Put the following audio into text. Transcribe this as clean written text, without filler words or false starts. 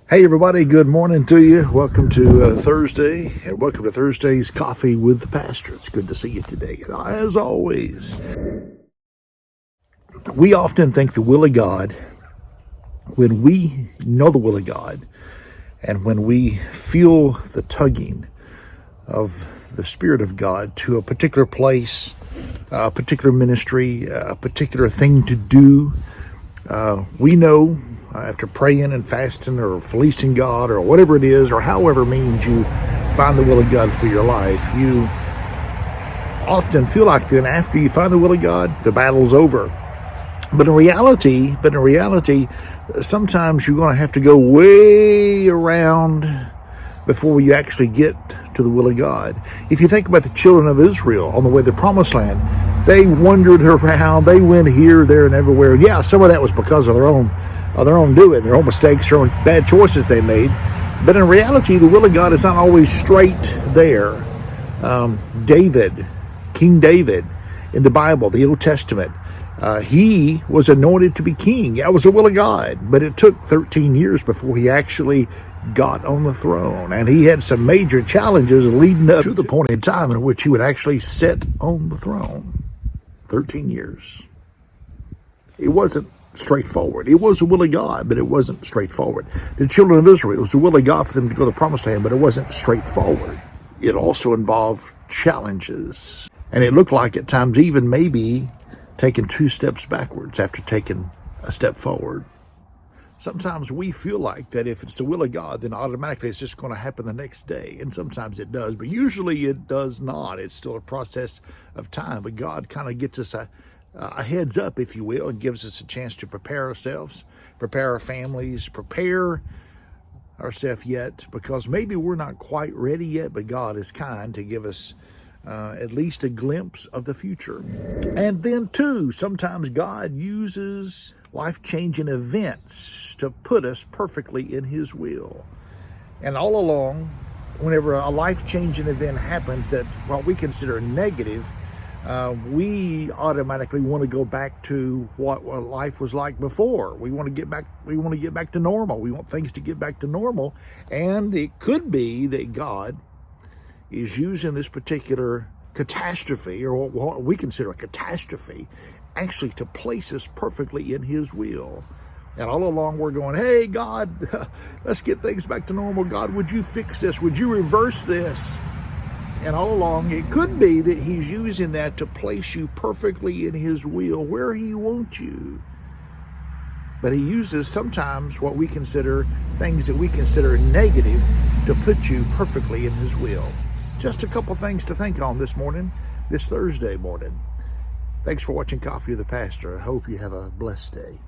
Hey everybody, good morning to you. Welcome to Thursday, and welcome to Thursday's Coffee with the Pastor. It's good to see you today. And as always, we often think the will of God, when we know the will of God, and when we feel the tugging of the Spirit of God to a particular place, a particular ministry, a particular thing to do, we know after praying and fasting or fleecing God or whatever it is, or however means you find the will of God for your life, you often feel like then after you find the will of God, the battle's over. But in reality, sometimes you're going to have to go way around before you actually get to the will of God. If you think about the children of Israel on the way to the promised land, they wandered around, they went here, there, and everywhere. Yeah, some of that was because of their own doing, their own mistakes, their own bad choices they made. But in reality, the will of God is not always straight there. King David, in the Bible, the Old Testament, he was anointed to be king. That was the will of God. But it took 13 years before he actually got on the throne. And he had some major challenges leading up to the point in time in which he would actually sit on the throne. 13 years. It wasn't straightforward. It was the will of God, but it wasn't straightforward. The children of Israel, it was the will of God for them to go to the promised land, but it wasn't straightforward. It also involved challenges. And it looked like at times even maybe taking 2 steps backwards after taking a step forward. Sometimes we feel like that if it's the will of God, then automatically it's just going to happen the next day. And sometimes it does, but usually it does not. It's still a process of time. But God kind of gets us a heads up, if you will, and gives us a chance to prepare ourselves, prepare our families, prepare ourselves yet, because maybe we're not quite ready yet, but God is kind to give us at least a glimpse of the future. And then too, sometimes God uses life-changing events to put us perfectly in His will. And all along, whenever a life-changing event happens that what we consider negative, we automatically want to go back to what life was like before. We want to get back to normal. We want things to get back to normal. And it could be that God is using this particular catastrophe, or what we consider a catastrophe, actually to place us perfectly in His will. And all along we're going, hey, God, let's get things back to normal. God, would you fix this? Would you reverse this? And all along, it could be that He's using that to place you perfectly in His will, where He wants you. But He uses sometimes what we consider, things that we consider negative, to put you perfectly in His will. Just a couple things to think on this morning, this Thursday morning. Thanks for watching Coffee with the Pastor. I hope you have a blessed day.